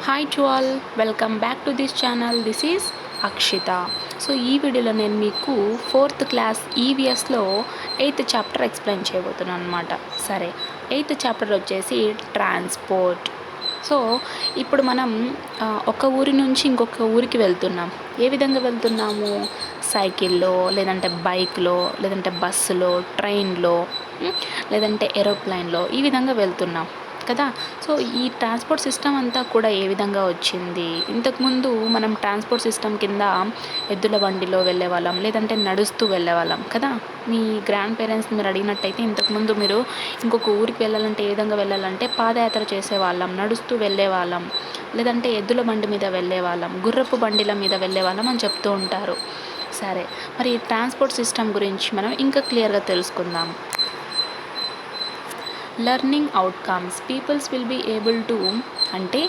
Hi to all, welcome back to this channel. This is Akshita. So ఈ వీడియోలో నేను మీకు 4th class ఈవీఎస్లో 8th chapter explain చేయబోతున్నాను అనమాట. సరే, 8th చాప్టర్ వచ్చేసి ట్రాన్స్పోర్ట్. సో ఇప్పుడు మనం ఒక ఊరి నుంచి ఇంకొక ఊరికి వెళ్తున్నాం. ఏ విధంగా వెళ్తున్నాము? సైకిల్లో, లేదంటే బైక్లో, లేదంటే బస్సులో, ట్రైన్లో, లేదంటే ఏరోప్లేన్లో, ఈ విధంగా వెళ్తున్నాం కదా. సో ఈ ట్రాన్స్పోర్ట్ సిస్టమ్ అంతా కూడా ఏ విధంగా వచ్చింది? ఇంతకుముందు మనం ట్రాన్స్పోర్ట్ సిస్టమ్ కింద ఎద్దుల బండిలో వెళ్ళే వాళ్ళం, లేదంటే నడుస్తూ వెళ్ళే వాళ్ళం కదా. మీ గ్రాండ్ పేరెంట్స్ని మీరు అడిగినట్టయితే ఇంతకుముందు మీరు ఇంకొక ఊరికి వెళ్ళాలంటే ఏ విధంగా వెళ్ళాలంటే పాదయాత్ర చేసేవాళ్ళం, నడుస్తూ వెళ్ళేవాళ్ళం, లేదంటే ఎద్దుల బండి మీద వెళ్ళేవాళ్ళం, గుర్రపు బండిల మీద వెళ్ళేవాళ్ళం అని చెప్తూ ఉంటారు. సరే, మరి ఈ ట్రాన్స్పోర్ట్ సిస్టమ్ గురించి మనం ఇంకా క్లియర్గా తెలుసుకుందాం. Learning outcomes, peoples will be able to, అంటే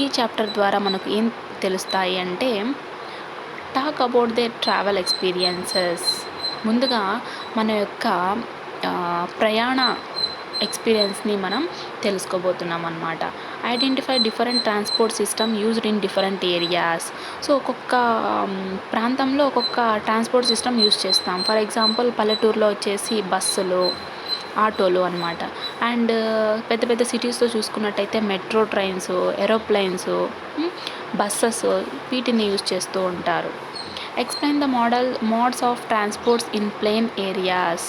ఈ చాప్టర్ ద్వారా మనకు ఏం తెలుస్తాయి అంటే talk about their travel experiences. ముందుగా మన యొక్క ప్రయాణ ఎక్స్పీరియన్స్ని మనం తెలుసుకోబోతున్నాం అన్నమాట. Identify different transport system used in different areas. So ఒక్కొక్క ప్రాంతంలో ఒక్కొక్క ట్రాన్స్పోర్ట్ సిస్టమ్ యూజ్ చేస్తాం. ఫర్ ఎగ్జాంపుల్ పల్లెటూరులో వచ్చేసి బస్సులు, ఆటోలు అనమాట. అండ్ పెద్ద పెద్ద సిటీస్లో చూసుకున్నట్టయితే మెట్రో ట్రైన్స్, ఏరోప్లేన్స్, బస్సెస్, వీటిని యూజ్ చేస్తూ ఉంటారు. Explain the modes of transports in plain areas.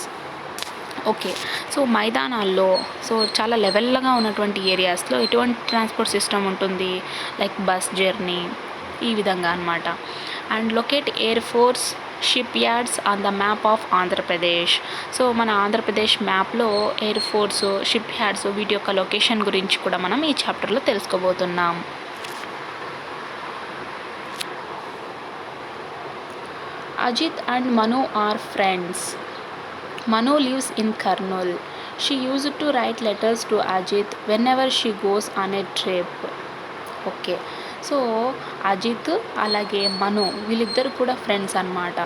Okay, so మైదానాల్లో, సో చాలా లెవెల్గా ఉన్నటువంటి ఏరియాస్లో ఎటువంటి ట్రాన్స్పోర్ట్ సిస్టమ్ ఉంటుంది? లైక్ బస్ జర్నీ, ఈ విధంగా అనమాట. And locate air force ship yards on the map of Andhra Pradesh. So మన ఆంధ్రప్రదేశ్ మ్యాప్లో ఎయిర్ ఫోర్స్, షిప్ యార్డ్స్, వీటి యొక్క లొకేషన్ గురించి కూడా మనం ఈ చాప్టర్లో తెలుసుకోబోతున్నాం. Ajit and Manu are friends. Manu lives in Kurnool. She used to write letters to Ajit whenever she goes on a trip. Okay, so Ajit అలాగే మను వీళ్ళిద్దరు కూడా ఫ్రెండ్స్ అన్నమాట.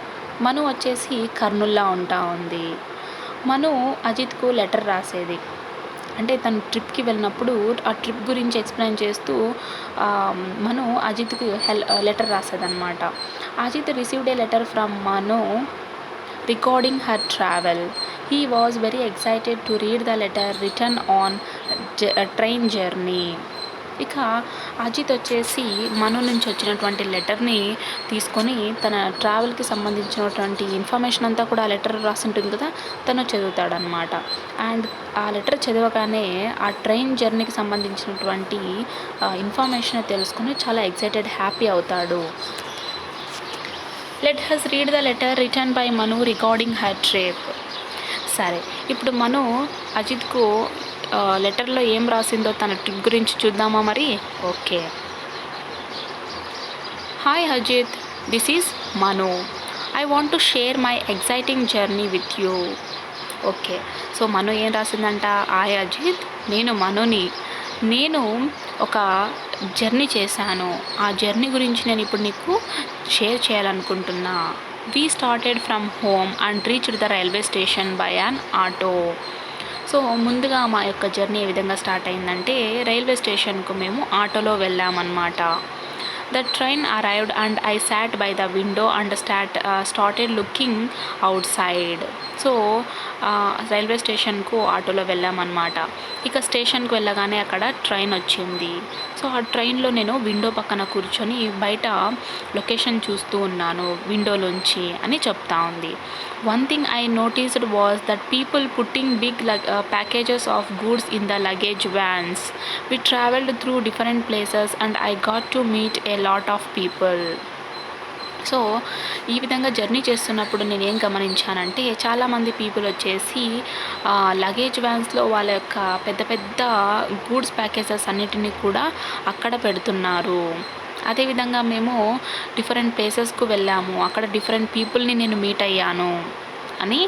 మను వచ్చేసి కర్నూల్లో ఉంటా ఉంది. మను అజిత్కు లెటర్ రాసేది, అంటే తను ట్రిప్కి వెళ్ళినప్పుడు ఆ ట్రిప్ గురించి ఎక్స్ప్లెయిన్ చేస్తూ మను అజిత్కి లెటర్ రాసేదన్నమాట. Ajit received a letter from Manu recording her travel. He was very excited to read the letter return on train journey. ఇక అజిత్ వచ్చేసి మను నుంచి వచ్చినటువంటి లెటర్ని తీసుకొని తన ట్రావెల్కి సంబంధించినటువంటి ఇన్ఫర్మేషన్ అంతా కూడా ఆ లెటర్ రాసి ఉంటుంది కదా, తను చదువుతాడనమాట. అండ్ ఆ లెటర్ చదవగానే ఆ ట్రైన్ జర్నీకి సంబంధించినటువంటి ఇన్ఫర్మేషన్ తెలుసుకొని చాలా ఎక్సైటెడ్, హ్యాపీ అవుతాడు. Let has read the letter written by Manu recording her trip. సరే, ఇప్పుడు మను అజిత్కు లెటర్లో ఏం రాసిందో తన ట్రిప్ గురించి చూద్దామా మరి? Okay. Hi Ajit, this is Manu. I want to share my exciting journey with you. Okay, so Manu ఏం రాసిందంట? హాయ్ అజిత్, నేను మనుని. నేను ఒక జర్నీ చేశాను, ఆ జర్నీ గురించి నేను ఇప్పుడు నీకు షేర్ చేయాలనుకుంటున్నా. We started from home and reached the railway station by an auto. So ముందుగా మా యొక్క జర్నీ ఏ విధంగా స్టార్ట్ అయిందంటే రైల్వే స్టేషన్కు మేము ఆటోలో వెళ్ళామన్నమాట. The train arrived and I sat by the window and started looking outside. So railway స్టేషన్కు ఆటోలో వెళ్ళామన్నమాట. ఇక స్టేషన్కి వెళ్ళగానే అక్కడ ట్రైన్ వచ్చింది. సో ఆ ట్రైన్లో నేను విండో పక్కన కూర్చొని బయట లొకేషన్ చూస్తూ ఉన్నాను విండోలోంచి అని చెప్తా ఉంది. One thing I noticed was that people putting big packages of goods in the luggage vans. We travelled through different places and I got to meet a lot of people. So ఈ విధంగా journey చేస్తున్నప్పుడు నేను ఏం గమనించానంటే చాలామంది people వచ్చేసి luggage వ్యాన్స్లో వాళ్ళ యొక్క పెద్ద పెద్ద గూడ్స్ ప్యాకేజెస్ అన్నిటినీ కూడా అక్కడ పెడుతున్నారు. అదేవిధంగా మేము డిఫరెంట్ ప్లేసెస్కు వెళ్ళాము, అక్కడ డిఫరెంట్ పీపుల్ని నేను మీట్ అయ్యాను అని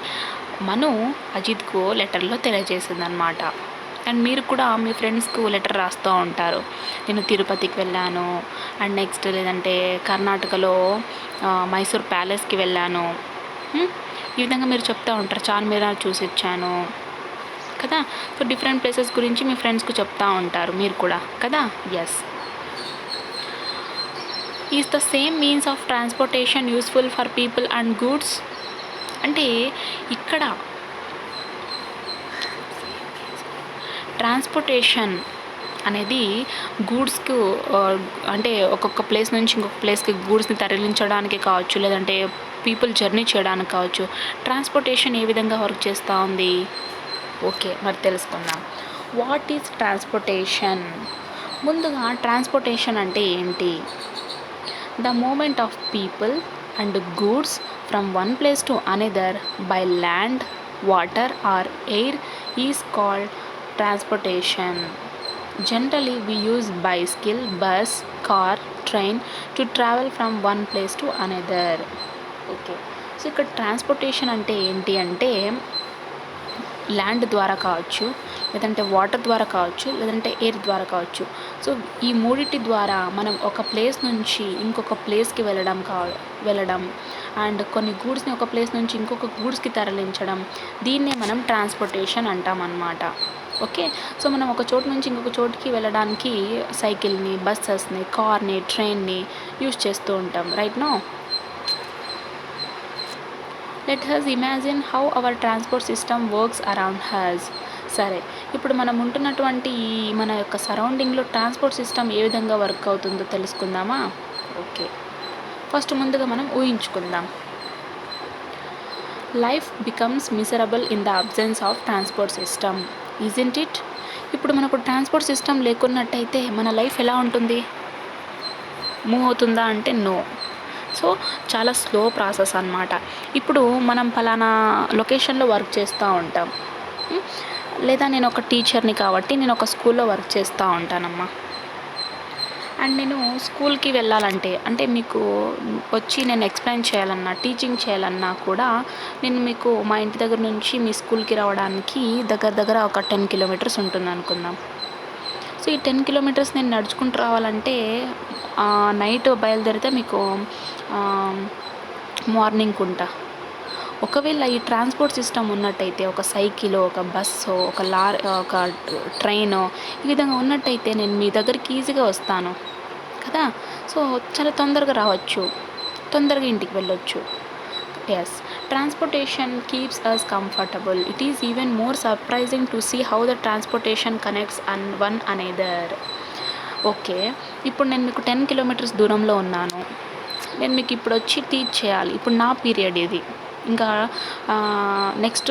మను అజిత్కు లెటర్లో తెలియజేసిందనమాట. అండ్ మీరు కూడా మీ ఫ్రెండ్స్కు లెటర్ రాస్తూ ఉంటారు. నేను తిరుపతికి వెళ్ళాను, అండ్ నెక్స్ట్ లేదంటే కర్ణాటకలో మైసూర్ ప్యాలెస్కి వెళ్ళాను, ఈ విధంగా మీరు చెప్తూ ఉంటారు. చార్మినార్ చూసి వచ్చాను కదా. సో డిఫరెంట్ ప్లేసెస్ గురించి మీ ఫ్రెండ్స్కు చెప్తూ ఉంటారు మీరు కూడా కదా. Yes, is the same means of transportation useful for people and goods? అంటే ఇక్కడ ట్రాన్స్పోర్టేషన్ అనేది గూడ్స్కు అంటే ఒక్కొక్క ప్లేస్ నుంచి ఇంకొక ప్లేస్కి గూడ్స్ని తరలించడానికి కావచ్చు, లేదంటే పీపుల్ జర్నీ చేయడానికి కావచ్చు. ట్రాన్స్పోర్టేషన్ ఏ విధంగా వర్క్ చేస్తూ ఉంది? ఓకే, మరి తెలుసుకుందాం. What is transportation? ముందుగా ట్రాన్స్పోర్టేషన్ అంటే ఏంటి? The movement of people and goods from one place to another by land, water or air is called transportation. Generally, we use bicycle, bus, car, train to travel from one place to another. Okay, so ఇక్కడ transportation అంటే ఏంటి అంటే land ద్వారా కావచ్చు, లేదంటే water ద్వారా కావచ్చు, లేదంటే ఎయిర్ ద్వారా కావచ్చు. సో ఈ మూడిటి ద్వారా మనం ఒక ప్లేస్ నుంచి ఇంకొక ప్లేస్కి వెళ్ళడం అండ్ కొన్ని గూడ్స్ని ఒక ప్లేస్ నుంచి ఇంకొక గూడ్స్కి తరలించడం, దీన్నే మనం ట్రాన్స్పోర్టేషన్ అంటాం అన్నమాట. ఓకే, సో మనం ఒక చోటు నుంచి ఇంకొక చోటుకి వెళ్ళడానికి సైకిల్ని, బస్సెస్ని, కార్ని, ట్రైన్ని యూజ్ చేస్తూ ఉంటాం. Right now, let us imagine how our transport system works around us. సరే, ఇప్పుడు మనం ఉంటున్నటువంటి మన యొక్క సరౌండింగ్లో ట్రాన్స్పోర్ట్ సిస్టమ్ ఏ విధంగా వర్క్ అవుతుందో తెలుసుకుందామా? ఓకే, ఫస్ట్ ముందుగా మనం ఊహించుకుందాం. Life becomes miserable in the absence of transport system, isn't it? ఇప్పుడు మనకు ట్రాన్స్పోర్ట్ సిస్టమ్ లేకున్నట్టయితే మన లైఫ్ ఎలా ఉంటుంది? మూవ్ అవుతుందా అంటే నో. సో చాలా స్లో ప్రాసెస్ అన్నమాట. ఇప్పుడు మనం ఫలానా లొకేషన్లో వర్క్ చేస్తూ ఉంటాం, లేదా నేను ఒక టీచర్ని కాబట్టి నేను ఒక స్కూల్లో వర్క్ చేస్తూ ఉంటానమ్మా. అండ్ నేను స్కూల్కి వెళ్ళాలంటే, అంటే మీకు వచ్చి నేను ఎక్స్ప్లెయిన్ చేయాలన్నా, టీచింగ్ చేయాలన్నా కూడా నేను మీకు మా ఇంటి దగ్గర నుంచి మీ స్కూల్కి రావడానికి దగ్గర ఒక 10 కిలోమీటర్స్ ఉంటుంది అనుకుందాం. సో ఈ 10 కిలోమీటర్స్ నేను నడుచుకుంటూ రావాలంటే నైట్ బయలుదేరితే మీకు మార్నింగ్ ఉంటా. ఒకవేళ ఈ ట్రాన్స్పోర్ట్ సిస్టమ్ ఉన్నట్టయితే, ఒక సైకిల్, ఒక బస్సు, ఒక లారీ, ఒక ట్రైను, ఈ విధంగా ఉన్నట్టయితే నేను మీ దగ్గరికి ఈజీగా వస్తాను కదా. సో చాలా తొందరగా రావచ్చు, తొందరగా ఇంటికి వెళ్ళొచ్చు. Yes, transportation keeps us comfortable. It is even more surprising to see how the transportation connects one another. Okay, ఇప్పుడు నేను మీకు 10 కిలోమీటర్స్ దూరంలో ఉన్నాను. నేను మీకు ఇప్పుడు వచ్చి టీచ్ చేయాలి. ఇప్పుడు నా పీరియడ్ ఇది. ఇంకా నెక్స్ట్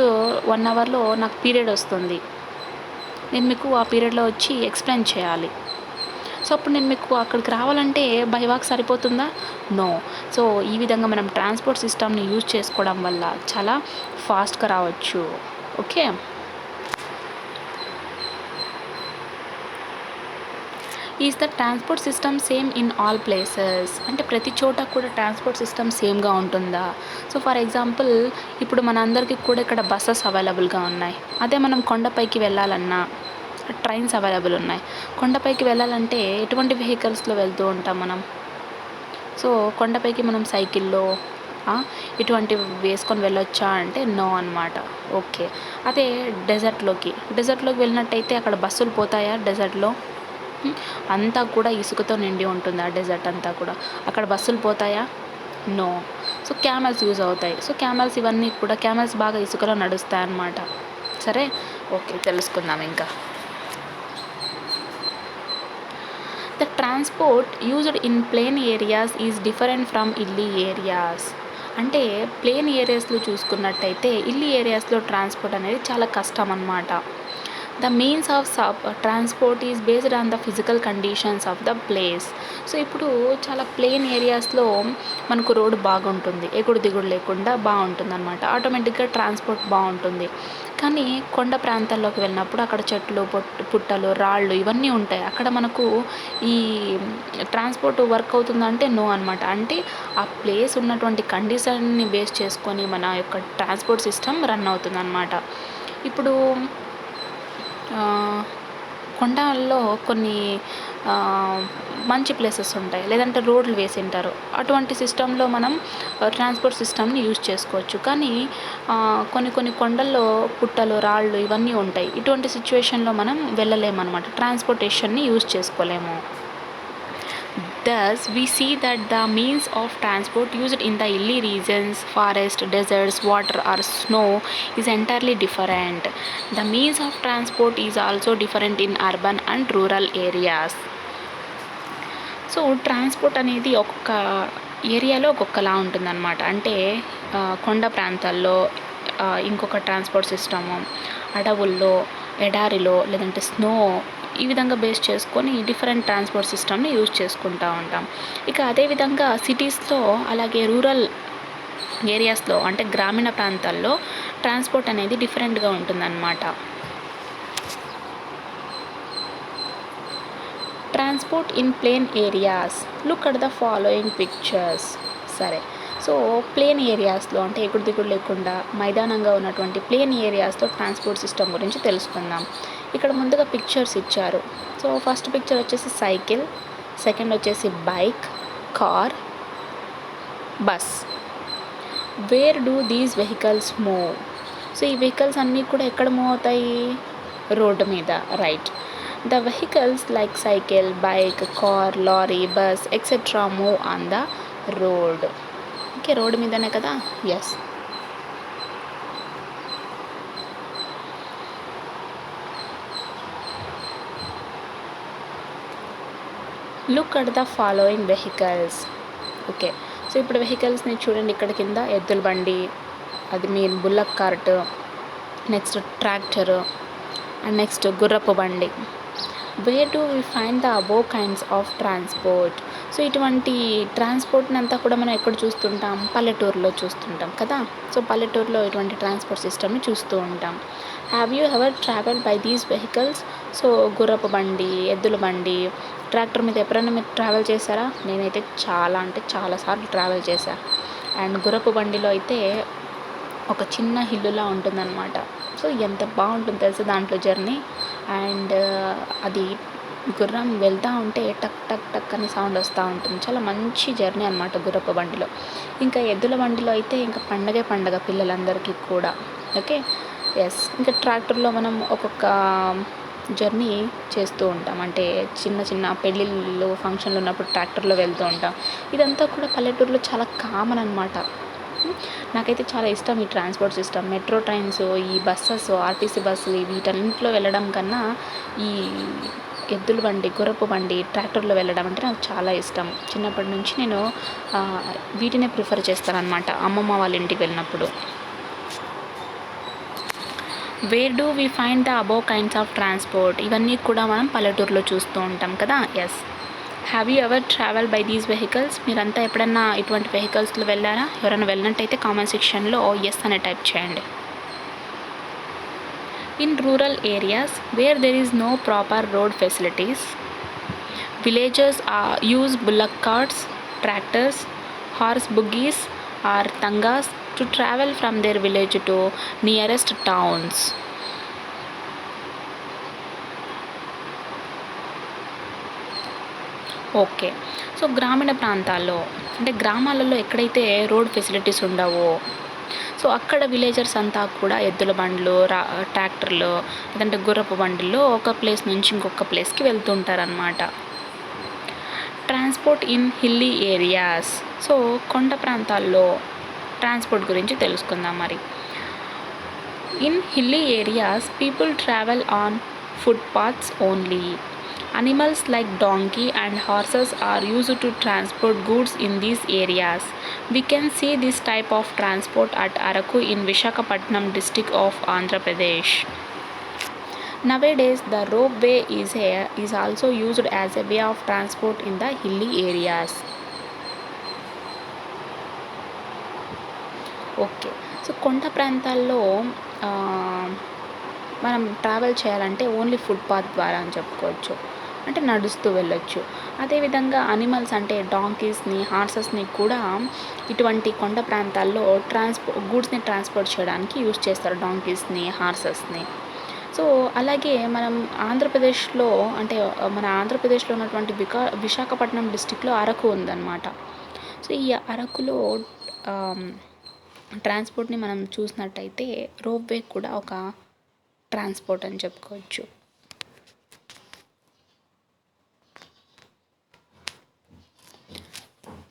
1 అవర్లో నాకు పీరియడ్ వస్తుంది. నేను మీకు ఆ పీరియడ్లో వచ్చి ఎక్స్ప్లెయిన్ చేయాలి. సో అప్పుడు నేను మీకు అక్కడికి రావాలంటే బై వాక్ సరిపోతుందా? నో. సో ఈ విధంగా మనం ట్రాన్స్పోర్ట్ సిస్టమ్ని యూజ్ చేసుకోవడం వల్ల చాలా ఫాస్ట్గా రావచ్చు. Okay, is the transport system same in all places? అంటే ప్రతి చోట కూడా ట్రాన్స్పోర్ట్ సిస్టమ్ సేమ్గా ఉంటుందా? సో ఫర్ ఎగ్జాంపుల్, ఇప్పుడు మనందరికీ కూడా ఇక్కడ బస్సెస్ అవైలబుల్గా ఉన్నాయి. అదే మనం కొండపైకి వెళ్ళాలన్నా ట్రైన్స్ అవైలబుల్ ఉన్నాయి. కొండపైకి వెళ్ళాలంటే ఎటువంటి వెహికల్స్లో వెళ్తూ ఉంటాం మనం? సో కొండపైకి మనం సైకిల్లో ఇటువంటివి వేసుకొని వెళ్ళొచ్చా అంటే నో అన్నమాట. ఓకే, అదే డెజర్ట్లోకి వెళ్ళినట్టయితే అక్కడ బస్సులు పోతాయా? డెజర్ట్లో అంతా కూడా ఇసుకతో నిండి ఉంటుంది ఆ డెజర్ట్ అంతా కూడా. అక్కడ బస్సులు పోతాయా? నో. సో క్యామెల్స్ యూజ్ అవుతాయి. సో క్యామెల్స్ ఇవన్నీ కూడా క్యామెల్స్ బాగా ఇసుకలో నడుస్తాయి అన్నమాట. సరే, ఓకే, తెలుసుకుందాం ఇంకా. The transport used in plain areas is different from hilly areas. అంటే ప్లేన్ ఏరియాస్లో చూసుకున్నట్టయితే ఇల్లీ ఏరియాస్లో ట్రాన్స్పోర్ట్ అనేది చాలా కష్టం అన్నమాట. The means of transport is based on the physical conditions of the place. So ఇప్పుడు చాలా ప్లేన్ ఏరియాస్లో మనకు రోడ్డు బాగుంటుంది, ఎగుడు దిగుడు లేకుండా బాగుంటుంది అనమాట. ఆటోమేటిక్గా ట్రాన్స్పోర్ట్ బాగుంటుంది. కానీ కొండ ప్రాంతాల్లోకి వెళ్ళినప్పుడు అక్కడ చెట్లు, పుట్టలు, రాళ్ళు ఇవన్నీ ఉంటాయి. అక్కడ మనకు ఈ ట్రాన్స్పోర్ట్ వర్క్ అవుతుందంటే నో అనమాట. అంటే ఆ ప్లేస్ ఉన్నటువంటి కండిషన్ని బేస్ చేసుకొని మన యొక్క ట్రాన్స్పోర్ట్ సిస్టమ్ రన్ అవుతుంది అనమాట. ఇప్పుడు కొండల్లో కొన్ని మంచి ప్లేసెస్ ఉంటాయి, లేదంటే రోడ్లు వేసి ఉంటారు. అటువంటి సిస్టంలో మనం ట్రాన్స్పోర్ట్ సిస్టమ్ని యూజ్ చేసుకోవచ్చు. కానీ కొన్ని కొండల్లో పుట్టలు, రాళ్ళు ఇవన్నీ ఉంటాయి. ఇటువంటి సిచ్యువేషన్లో మనం వెళ్ళలేము అనమాట, ట్రాన్స్పోర్టేషన్ని యూజ్ చేసుకోలేము. Thus, we see that the means of transport used in the hilly regions, forest, deserts, water or snow is entirely different. The means of transport is also different in urban and rural areas. So transport అనేది ఒక్కొక్క ఏరియాలో ఒక్కొక్కలా ఉంటుందన్నమాట. అంటే కొండ ప్రాంతాల్లో ఇంకొక transport system, అడవుల్లో, ఎడారిలో లేదంటే స్నో ఈ విధంగా బేస్ చేసుకొని డిఫరెంట్ ట్రాన్స్పోర్ట్ సిస్టమ్ని యూజ్ చేసుకుంటూ ఉంటాం. ఇక అదేవిధంగా సిటీస్లో అలాగే రూరల్ ఏరియాస్లో అంటే గ్రామీణ ప్రాంతాల్లో ట్రాన్స్పోర్ట్ అనేది డిఫరెంట్గా ఉంటుందన్నమాట. Transport in plain areas, look at the following pictures. సరే, సో ప్లేన్ ఏరియాస్లో అంటే ఎగుడు దిగుడు లేకుండా మైదానంగా ఉన్నటువంటి ప్లేన్ ఏరియాస్లో ట్రాన్స్పోర్ట్ సిస్టమ్ గురించి తెలుసుకుందాం. ఇక్కడ ముందుగా పిక్చర్స్ ఇచ్చారు. సో ఫస్ట్ పిక్చర్ వచ్చేసి సైకిల్, సెకండ్ వచ్చేసి bike, car, bus. Where do these vehicles move? So ఈ వెహికల్స్ అన్నీ కూడా ఎక్కడ మూవ్ అవుతాయి? రోడ్డు మీద, right. The vehicles like cycle, bike, car, lorry, bus, etc. move on the road. Okay, road మీదనే కదా. Yes. Look at the following vehicles. Okay, so ఇప్పుడు వెహికల్స్ని చూడండి. ఇక్కడ కింద ఎద్దుల బండి, అది మీ bullock cart, next tractor and next గుర్రపు బండి. Where do we find the above kinds of transport? So ఇటువంటి ట్రాన్స్పోర్ట్ని అంతా కూడా మనం ఎక్కడ చూస్తుంటాం? పల్లెటూరులో చూస్తుంటాం కదా. సో పల్లెటూరులో ఇటువంటి ట్రాన్స్పోర్ట్ సిస్టమ్ని చూస్తూ ఉంటాం. Have you ever travel by these vehicles? So గుర్రపు బండి, ఎద్దుల బండి, ట్రాక్టర్ మీద ఎప్పుడైనా మీరు ట్రావెల్ చేశారా? నేనైతే చాలా అంటే చాలాసార్లు ట్రావెల్ చేశాను. అండ్ గుర్రపు బండిలో అయితే ఒక చిన్న హిల్లులా ఉంటుందన్నమాట. సో ఎంత బాగుంటుంది తెలుసు దాంట్లో జర్నీ. అండ్ అది గుర్రం వెళ్తూ ఉంటే టక్ టక్ టక్ అని సౌండ్ వస్తూ ఉంటుంది. చాలా మంచి జర్నీ అనమాట గుర్రపు బండిలో. ఇంకా ఎద్దుల బండిలో అయితే ఇంకా పండగే పండగ పిల్లలందరికీ కూడా. Okay, yes. ఇంకా ట్రాక్టర్లో మనం ఒక్కొక్క జర్నీ చేస్తూ ఉంటాం. అంటే చిన్న చిన్న పెళ్ళిళ్ళు, ఫంక్షన్లు ఉన్నప్పుడు ట్రాక్టర్లో వెళ్తూ ఉంటాం. ఇదంతా కూడా పల్లెటూరులో చాలా కామన్ అనమాట. నాకైతే చాలా ఇష్టం ఈ ట్రాన్స్పోర్ట్ సిస్టమ్. మెట్రో ట్రైన్స్, ఈ బస్సెస్, ఆర్టీసీ బస్సులు వీటన్నింటిలో వెళ్ళడం కన్నా ఈ ఎద్దుల బండి, గుర్రపు బండి, ట్రాక్టర్లో వెళ్ళడం అంటే నాకు చాలా ఇష్టం. చిన్నప్పటి నుంచి నేను వీటినే ప్రిఫర్ చేస్తాను అనమాట అమ్మమ్మ వాళ్ళ ఇంటికి వెళ్ళినప్పుడు. Where do we find the above kinds of transport? ఇవన్నీ కూడా మనం పల్లెటూరులో చూస్తూ ఉంటాం కదా. Yes. Have you ever travel by these vehicles? మీరంతా ఎప్పుడన్నా ఇటువంటి వెహికల్స్లో వెళ్ళారా? ఎవరైనా వెళ్ళినట్టయితే కామెంట్ సెక్షన్లో ఎస్ అనే టైప్ చేయండి. In rural areas where there is no proper road facilities, villages use bullock carts, tractors, horse buggies or tangas to travel from their village to nearest towns. Okay, so గ్రామీణ ప్రాంతాల్లో అంటే గ్రామాలలో ఎక్కడైతే road facilities ఉండవో so అక్కడ villagers అంతా కూడా ఎద్దుల బండ్లు, ట్రాక్టర్లు లేదంటే గుర్రపు బండిల్లో ఒక ప్లేస్ నుంచి ఇంకొక ప్లేస్కి వెళ్తుంటారనమాట. Transport in hilly areas. So కొండ ప్రాంతాల్లో ట్రాన్స్పోర్ట్ గురించి తెలుసుకుందాం మరి. In hilly areas people travel on footpaths only. Animals like donkey and horses are used to transport goods in these areas. We can see this type of transport at Araku in Visakhapatnam district of Andhra Pradesh. Nowadays, the ropeway is also used as a way of transport in the hilly areas. Okay, so కొండ ప్రాంతాల్లో మనం travel చేయాలంటే only footpath ద్వారా అని చెప్పుకోవచ్చు. అంటే నడుస్తూ వెళ్ళొచ్చు. అదేవిధంగా అనిమల్స్ అంటే డాంకీస్ని, హార్సెస్ని కూడా ఇటువంటి కొండ ప్రాంతాల్లో గూడ్స్ని ట్రాన్స్పోర్ట్ చేయడానికి యూజ్ చేస్తారు, డాంకీస్ని, హార్సెస్ని. సో అలాగే మనం ఆంధ్రప్రదేశ్లో అంటే మన ఆంధ్రప్రదేశ్లో ఉన్నటువంటి విశాఖపట్నం డిస్టిక్లో అరకు ఉందన్నమాట. సో ఈ అరకులో ట్రాన్స్పోర్ట్ని మనం చూసినట్టయితే రోప్వే కూడా ఒక ట్రాన్స్పోర్ట్ అని చెప్పుకోవచ్చు.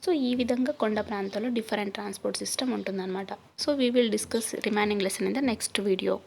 సో ఈ విధంగా కొండ ప్రాంతాల్లో డిఫరెంట్ ట్రాన్స్పోర్ట్ సిస్టమ్ ఉంటుందన్నమాట. So we will discuss remaining lesson in the next video.